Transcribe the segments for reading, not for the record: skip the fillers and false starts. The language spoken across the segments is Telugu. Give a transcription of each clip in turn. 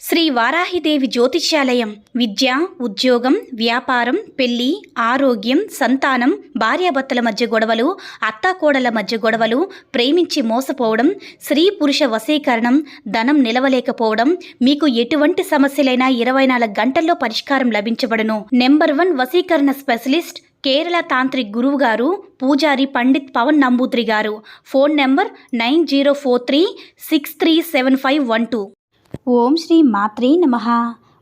శ్రీ వారాహిదేవి జ్యోతిష్యాలయం విద్య, ఉద్యోగం, వ్యాపారం, పెళ్లి, ఆరోగ్యం, సంతానం, భార్యాభర్తల మధ్య గొడవలు, అత్తాకోడల మధ్య గొడవలు, ప్రేమించి మోసపోవడం, స్త్రీ పురుష వశీకరణం, ధనం నిలవలేకపోవడం, మీకు ఎటువంటి సమస్యలైనా 24 గంటల్లో పరిష్కారం లభించబడును. నెంబర్ 1 వశీకరణ స్పెషలిస్ట్ కేరళ తాంత్రిక్ గురువు గారు పూజారి పండిత్ పవన్ నంబూద్రి గారు. Phone number 9043637512. ఓం శ్రీ మాత్రే నమః.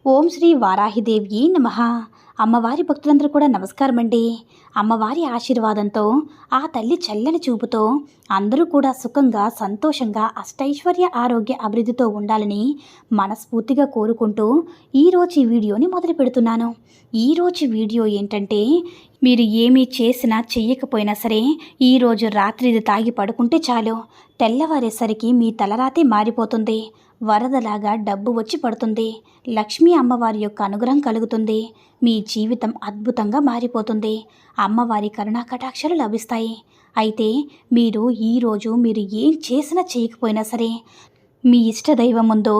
ఓం శ్రీ వారాహిదేవి నమః. అమ్మవారి భక్తులందరూ కూడా నమస్కారం అండి. అమ్మవారి ఆశీర్వాదంతో, ఆ తల్లి చల్లని చూపుతో అందరూ కూడా సుఖంగా, సంతోషంగా, అష్టైశ్వర్య, ఆరోగ్య అభివృద్ధితో ఉండాలని మనస్ఫూర్తిగా కోరుకుంటూ ఈరోజు ఈ వీడియోని మొదలు పెడుతున్నాను. ఈరోజు వీడియో ఏంటంటే, మీరు ఏమీ చేసినా చెయ్యకపోయినా సరే ఈరోజు రాత్రి ఇది తాగి పడుకుంటే చాలు, తెల్లవారేసరికి మీ తలరాతే మారిపోతుంది. వరదలాగా డబ్బు వచ్చి పడుతుంది. లక్ష్మీ అమ్మవారి యొక్క అనుగ్రహం కలుగుతుంది. మీ జీవితం అద్భుతంగా మారిపోతుంది. అమ్మవారి కరుణా కటాక్షాలు లభిస్తాయి. అయితే ఈరోజు మీరు ఏం చేసినా చేయకపోయినా సరే మీ ఇష్టదైవం ముందు,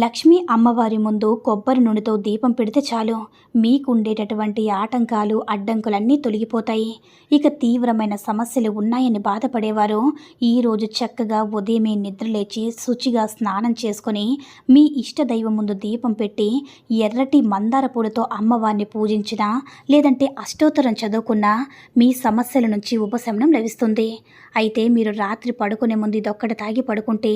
లక్ష్మీ అమ్మవారి ముందు కొబ్బరి నూనెతో దీపం పెడితే చాలు, మీకు ఉండేటటువంటి ఆటంకాలు, అడ్డంకులన్నీ తొలగిపోతాయి. ఇక తీవ్రమైన సమస్యలు ఉన్నాయని బాధపడేవారు ఈరోజు చక్కగా ఉదయమే నిద్రలేచి శుచిగా స్నానం చేసుకొని మీ ఇష్టదైవం ముందు దీపం పెట్టి ఎర్రటి మందార పూలతో అమ్మవారిని పూజించినా, లేదంటే అష్టోత్తరం చదువుకున్నా మీ సమస్యల నుంచి ఉపశమనం లభిస్తుంది. అయితే మీరు రాత్రి పడుకునే ముందు ఇదొక్కటి తాగి పడుకుంటే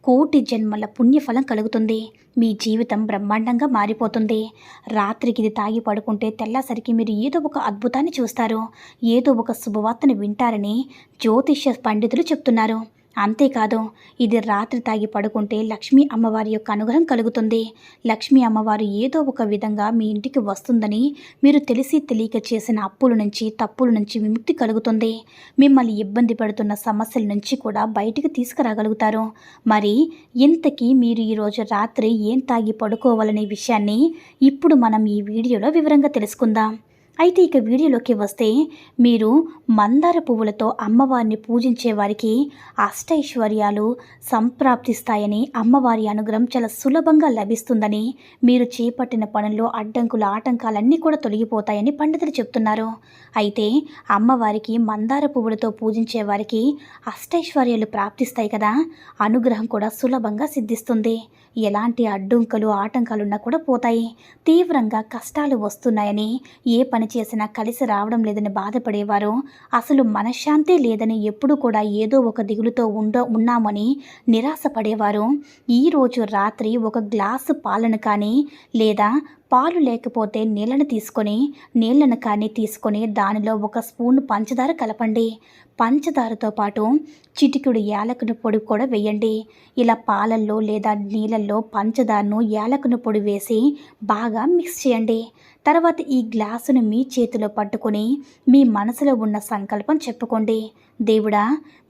కోటి జన్మల పుణ్యఫలం కలుగుతుంది. మీ జీవితం బ్రహ్మాండంగా మారిపోతుంది. రాత్రికి ఇది తాగి పడుకుంటే తెల్లసరికి మీరు ఏదో ఒక అద్భుతాన్ని చూస్తారు, ఏదో ఒక శుభవార్తను వింటారని జ్యోతిష్య పండితులు చెప్తున్నారు. అంతేకాదు, ఇది రాత్రి తాగి పడుకుంటే లక్ష్మీ అమ్మవారి యొక్క అనుగ్రహం కలుగుతుంది. లక్ష్మీ అమ్మవారు ఏదో ఒక విధంగా మీ ఇంటికి వస్తుందని, మీరు తెలిసి తెలియక చేసిన అప్పుల నుంచి, తప్పుల నుంచి విముక్తి కలుగుతుంది. మిమ్మల్ని ఇబ్బంది పెడుతున్న సమస్యల నుంచి కూడా బయటికి తీసుకురాగలుగుతారు. మరి ఇంతకీ మీరు ఈరోజు రాత్రి ఏం తాగి పడుకోవాలనే విషయాన్ని ఇప్పుడు మనం ఈ వీడియోలో వివరంగా తెలుసుకుందాం. అయితే ఇక వీడియోలోకి వస్తే, మీరు మందార పువ్వులతో అమ్మవారిని పూజించే వారికి అష్టైశ్వర్యాలు సంప్రాప్తిస్తాయని, అమ్మవారి అనుగ్రహం చాలా సులభంగా లభిస్తుందని, మీరు చేపట్టిన పనుల్లో అడ్డంకులు, ఆటంకాలన్నీ కూడా తొలగిపోతాయని పండితులు చెప్తున్నారు. అయితే అమ్మవారికి మందార పువ్వులతో పూజించే వారికి అష్టైశ్వర్యాలు ప్రాప్తిస్తాయి కదా, అనుగ్రహం కూడా సులభంగా సిద్ధిస్తుంది. ఎలాంటి అడ్డంకులు, ఆటంకాలున్నా కూడా పోతాయి. తీవ్రంగా కష్టాలు వస్తున్నాయని, ఏ పని చేసినా కలిసి రావడం లేదని బాధపడేవారు, అసలు మనశ్శాంతి లేదని, ఎప్పుడు కూడా ఏదో ఒక దిగులుతో ఉన్నామని నిరాశపడేవారు ఈరోజు రాత్రి ఒక గ్లాసు పాలను కానీ, లేదా పాలు లేకపోతే నీళ్ళను కానీ తీసుకొని దానిలో ఒక స్పూన్ పంచదార కలపండి. పంచదారతో పాటు చిటికెడు యాలకుల పొడి కూడా వేయండి. ఇలా పాలల్లో లేదా నీళ్ళల్లో పంచదారను, యాలకుల పొడి వేసి బాగా మిక్స్ చేయండి. తర్వాత ఈ గ్లాసును మీ చేతిలో పట్టుకొని మీ మనసులో ఉన్న సంకల్పం చెప్పుకోండి. దేవుడా,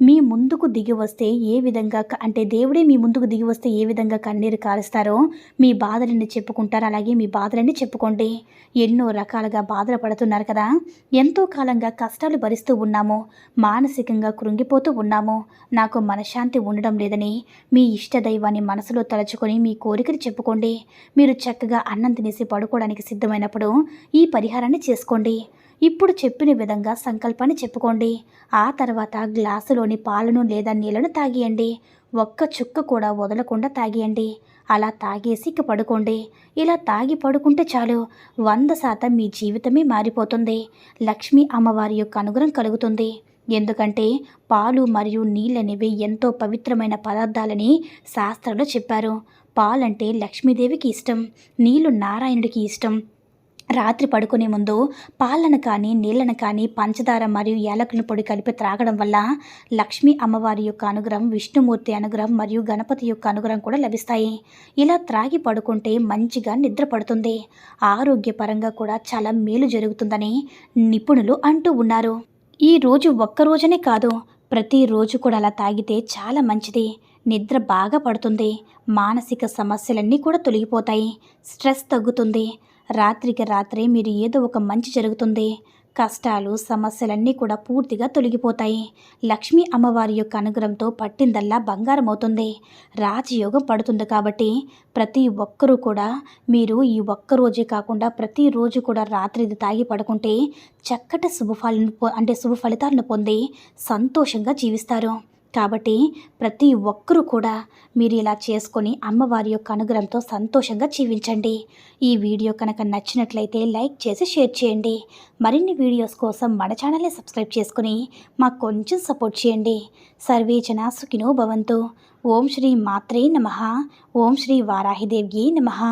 మీ ముందుకు దిగి వస్తే ఏ విధంగా దేవుడే మీ ముందుకు దిగి వస్తే ఏ విధంగా కన్నీరు కారుస్తారో మీ బాధలన్నీ చెప్పుకుంటారు. అలాగే మీ బాధలన్నీ చెప్పుకోండి. ఎన్నో రకాలుగా బాధలు పడుతున్నారు కదా, ఎంతో కాలంగా కష్టాలు భరిస్తూ ఉన్నాము, మానసికంగా కృంగిపోతూ ఉన్నాము, నాకు మనశ్శాంతి ఉండడం లేదని మీ ఇష్టదైవాన్ని మనసులో తలుచుకొని మీ కోరికలు చెప్పుకోండి. మీరు చక్కగా అన్నం తినేసి పడుకోవడానికి సిద్ధమైనప్పుడు ఈ పరిహారాన్ని చేసుకోండి. ఇప్పుడు చెప్పిన విధంగా సంకల్పాన్ని చెప్పుకోండి. ఆ తర్వాత గ్లాసులోని పాలను లేదా నీళ్లను తాగేయండి. ఒక్క చుక్క కూడా వదలకుండా తాగేయండి. అలా తాగేసి ఇక పడుకోండి. ఇలా తాగి పడుకుంటే చాలు, 100% మీ జీవితమే మారిపోతుంది. లక్ష్మీ అమ్మవారి యొక్క అనుగ్రహం కలుగుతుంది. ఎందుకంటే పాలు మరియు నీళ్ళనేవి ఎంతో పవిత్రమైన పదార్థాలని శాస్త్రంలో చెప్పారు. పాలంటే లక్ష్మీదేవికి ఇష్టం, నీళ్లు నారాయణుడికి ఇష్టం. రాత్రి పడుకునే ముందు పాలను కానీ, నీళ్ళను కానీ పంచదార మరియు యాలకుల పొడి కలిపి త్రాగడం వల్ల లక్ష్మీ అమ్మవారి యొక్క అనుగ్రహం, విష్ణుమూర్తి అనుగ్రహం మరియు గణపతి యొక్క అనుగ్రహం కూడా లభిస్తాయి. ఇలా త్రాగి పడుకుంటే మంచిగా నిద్ర పడుతుంది. ఆరోగ్యపరంగా కూడా చాలా మేలు జరుగుతుందని నిపుణులు అంటూ ఉన్నారు. ఈ రోజు ఒక్కరోజనే కాదు, ప్రతిరోజు కూడా అలా తాగితే చాలా మంచిది. నిద్ర బాగా పడుతుంది. మానసిక సమస్యలన్నీ కూడా తొలగిపోతాయి. స్ట్రెస్ తగ్గుతుంది. రాత్రికి రాత్రే మీరు ఏదో ఒక మంచి జరుగుతుంది. కష్టాలు సమస్యలన్నీ కూడా పూర్తిగా తొలగిపోతాయి. లక్ష్మీ అమ్మవారి యొక్క అనుగ్రహంతో పట్టిందల్లా బంగారం అవుతుంది. రాజయోగం పడుతుంది. కాబట్టి ప్రతి ఒక్కరూ కూడా మీరు ఈ ఒక్కరోజే కాకుండా ప్రతిరోజు కూడా రాత్రి ఇది తాగి పడుకుంటే చక్కటి శుభ ఫలితాలను పొంది సంతోషంగా జీవిస్తారు. కాబట్టి ప్రతి ఒక్కరూ కూడా మీరు ఇలా చేసుకొని అమ్మవారి యొక్క అనుగ్రహంతో సంతోషంగా జీవించండి. ఈ వీడియో కనుక నచ్చినట్లయితే లైక్ చేసి షేర్ చేయండి. మరిన్ని వీడియోస్ కోసం మన ఛానల్ని సబ్స్క్రైబ్ చేసుకుని మాకు కొంచెం సపోర్ట్ చేయండి. సర్వే జనా సుఖినో భవంతు. ఓం శ్రీ మాత్రే నమః. ఓం శ్రీ వారాహిదేవ్యే నమః.